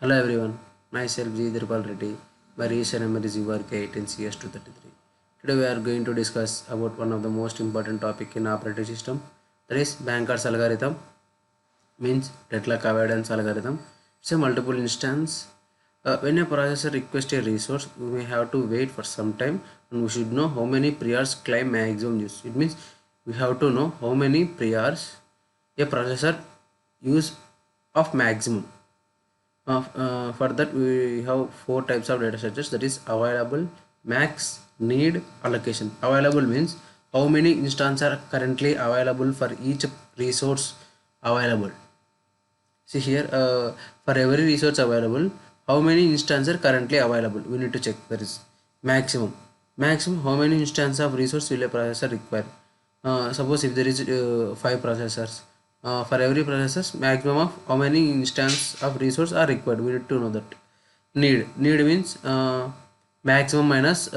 Hello everyone, myself G. Dirpal Reddy. My recent number is URK18CS233. Today we are going to discuss about one of the most important topic in operating system, that is Banker's algorithm, means deadlock avoidance algorithm. It's a multiple instance. When a processor requests a resource, we may have to wait for some time and we should know how many priors claim maximum use. It means we have to know how many priors a processor use of maximum. For that we have four types of data structures, that is available, max, need, allocation. Available means how many instances are currently available for each resource available. See here, for every resource available, how many instances are currently available, we need to check. That is maximum. Maximum, how many instances of resource will a processor require. Suppose if there is 5 processors, for every processors maximum of how many instance of resource are required, we need to know that. Need means maximum minus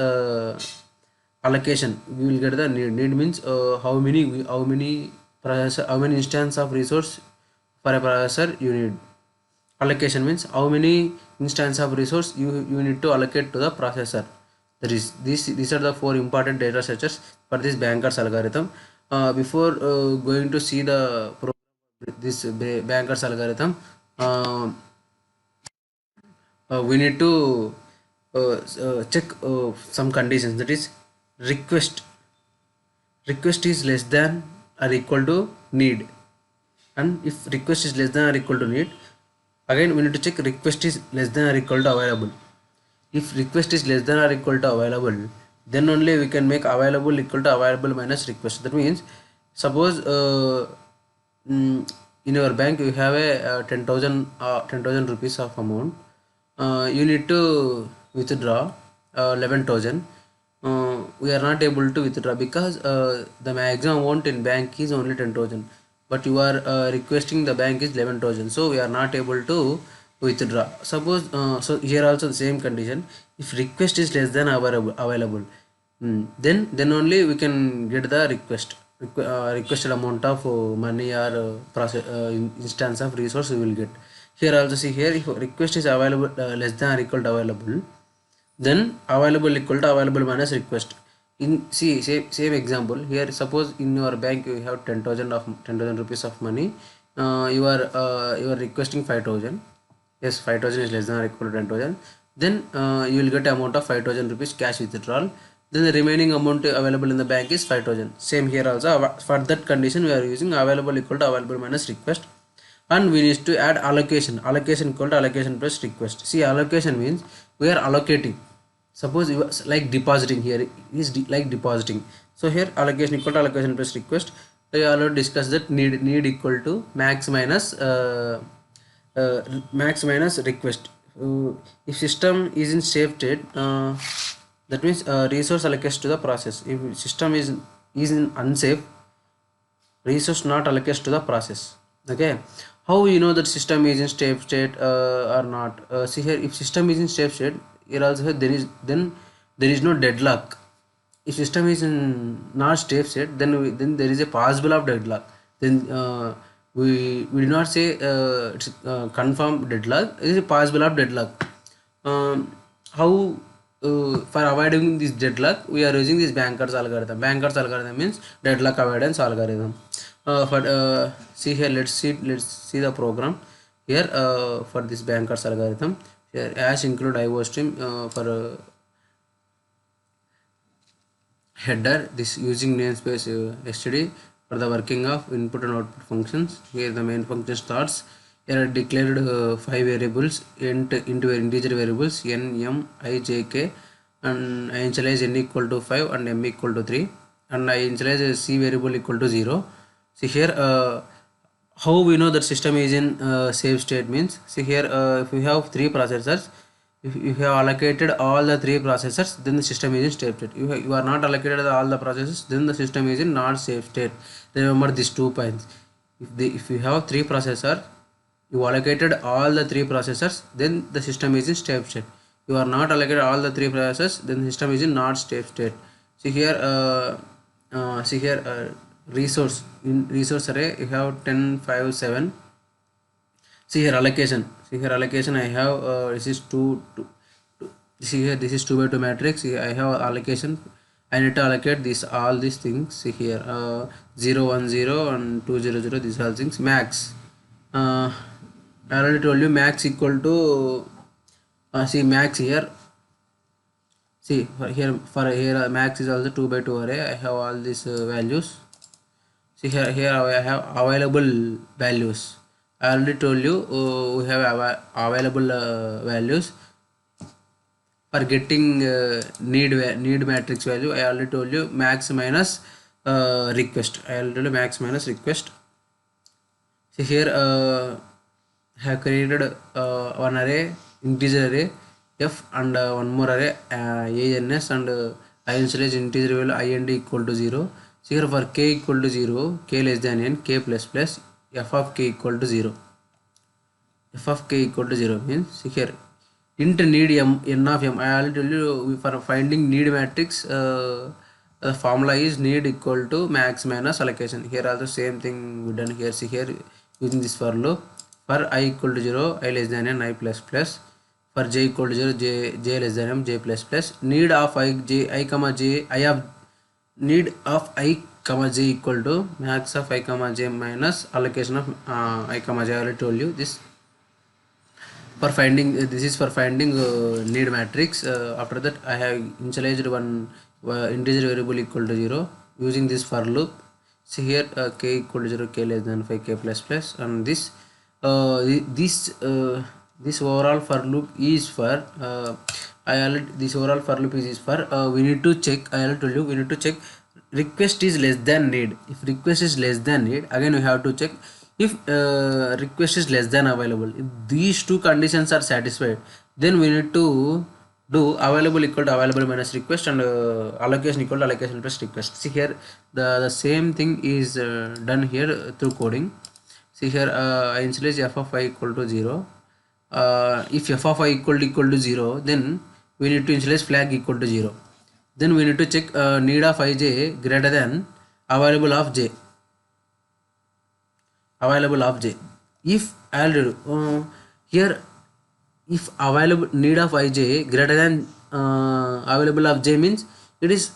allocation, we will get the need means how many instance of resource for a processor you need. Allocation means how many instance of resource you need to allocate to the processor. That is these are the four important data structures for this Banker's algorithm. Before going to see the this Banker's algorithm, uh, we need to check some conditions, that is request. Request is less than or equal to need, and if request is less than or equal to need, again we need to check request is less than or equal to available. If request is less than or equal to available, then only we can make available equal to available minus request. That means suppose in your bank you have a 10,000 rupees of amount, you need to withdraw 11,000. We are not able to withdraw because the maximum amount in bank is only 10,000, but you are requesting the bank is 11,000, so we are not able to withdraw. Suppose so here also the same condition, if request is less than available, then only we can get the requested amount of money or instance of resource we will get. Here also see here, if request is available less than or equal to available, then available equal to available minus request. In see same example here, suppose in your bank you have 10,000 rupees of money, you are requesting 5,000. Yes, 5,000 is less than or equal to 10,000, then you will get amount of 5,000 rupees cash withdrawal. Then the remaining amount available in the bank is 5,000. Same here also, for that condition we are using available equal to available minus request. And we need to add allocation equal to allocation plus request. See, allocation means we are allocating. Suppose you like depositing, here is like depositing, so here allocation equal to allocation plus request. We already discussed that need equal to max minus request. If system is in safe state, that means resource allocates to the process. If system is in unsafe, resource not allocated to the process. Okay, how you know that system is in safe state or not? See here, if system is in safe state, here also there is no deadlock. If system is in not safe state, then there is a possible of deadlock. Then we do not say it's confirmed deadlock, it is a possible of deadlock. How for avoiding this deadlock we are using this Banker's algorithm. Banker's algorithm means deadlock avoidance algorithm. For see here, let's see the program here. For this Banker's algorithm, here as include IO stream for header, this using namespace std for the working of input and output functions. Here the main function starts. Here are declared 5 variables, into integer variables n, m, I, j, k, and I initialize n equal to 5 and m equal to 3, and I initialize a c variable equal to 0. See here, how we know that system is in safe state means, see here, if we have 3 processors, if you have allocated all the 3 processors, then the system is in safe state. You are not allocated all the processors, then the system is in not safe state. Remember these 2 points. If you have 3 processors, you allocated all the 3 processors, then the system is in safe state. You are not allocated all the 3 processors, then the system is in not safe state. See here, resource, in resource array you have 10, 5, 7. See here allocation. See here allocation. I have this is two. See here this is 2 by 2 matrix. Here I have allocation. I need to allocate this all these things. See here 0 1 0 and 2 0 0. These all things max. I already told you max equal to see max here. See for here max is also 2 by 2 array. I have all these values. See here I have available values. I already told you we have available values for getting need matrix value. I already told you max minus request. I already told you max minus request. See here have created one array integer array f and one more array ans and I initialize integer value int equal to 0. So here for k equal to 0, k less than n, k plus plus, f of k equal to 0. F of k equal to 0 means, see here, int need n of m. I already told you for finding need matrix, the formula is need equal to max minus allocation. Here also same thing we done here. See here using this for loop. For I equal to 0, I less than n, I plus plus. For j equal to 0, j less than m, j plus plus. Need of I comma j, I have need of I comma j equal to max of I comma j minus allocation of I comma j. I already told you this. For finding this is for finding need matrix. After that I have initialized one integer variable equal to 0 using this for loop. See here k equal to 0, k less than 5, k plus plus, and this this overall for loop is for this overall for loop is for we need to check. I already told you we need to check request is less than need. If request is less than need, again we have to check if request is less than available. If these two conditions are satisfied, then we need to do available equal to available minus request and allocation equal to allocation plus request. See here the same thing is done here through coding. See here I initialize f of I equal to 0. If f of I equal to 0, then we need to initialize flag equal to 0. Then we need to check need of ij greater than available of j. Available of j. If I'll here if available need of ij greater than available of j means it is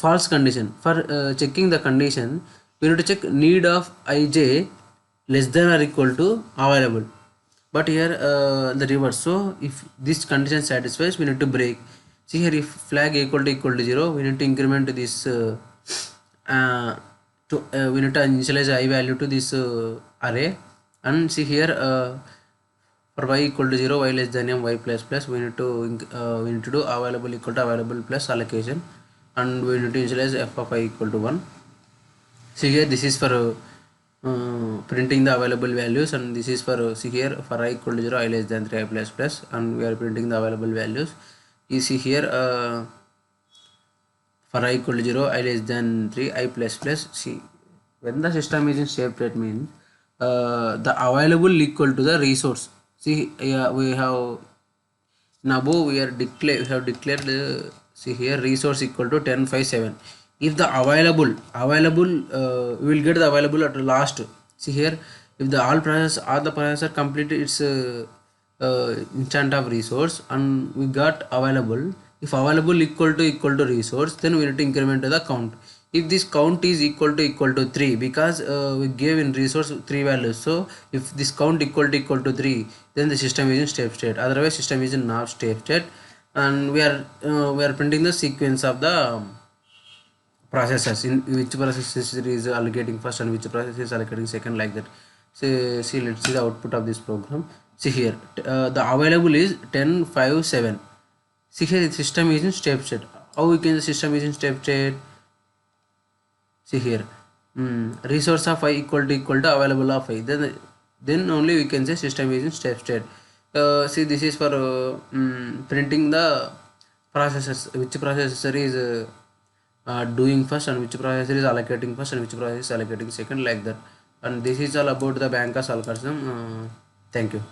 false condition. For checking the condition, we need to check need of ij less than or equal to available. But here the reverse. So if this condition satisfies, we need to break. See here if flag equal to 0, we need to increment this we need to initialize I value to this array. And see here for y equal to 0, y less than m, y plus plus, we need to do available equal to available plus allocation, and we need to initialize f of I equal to 1. See here this is for printing the available values, and this is for see here for I equal to 0, I less than 3, I plus plus, and we are printing the available values. You see here for I equal to 0, I less than 3, I plus plus. See when the system is in shape state means the available equal to the resource. See we have in above we have declared see here resource equal to 10 5 7. If the available we will get the available at last. See here if the all the process are completed its instant of resource and we got available. If available equal to resource, then we need to increment the count. If this count is equal to 3, because we gave in resource 3 values, so if this count equal to 3, then the system is in step state. Otherwise system is in not step state, and we are printing the sequence of the processes, in which process is allocating first and which process is allocating second, like that. See let's see the output of this program. See here the available is 10 5 7. See here the system is in step state. How we can the system is in step state? See here resource of I equal to available of I, then only we can say system is in step state. See this is for printing the processes, which processor is doing first and which processor is allocating first and which processor is allocating second, like that. And this is all about the Bankas algorithm. Thank you.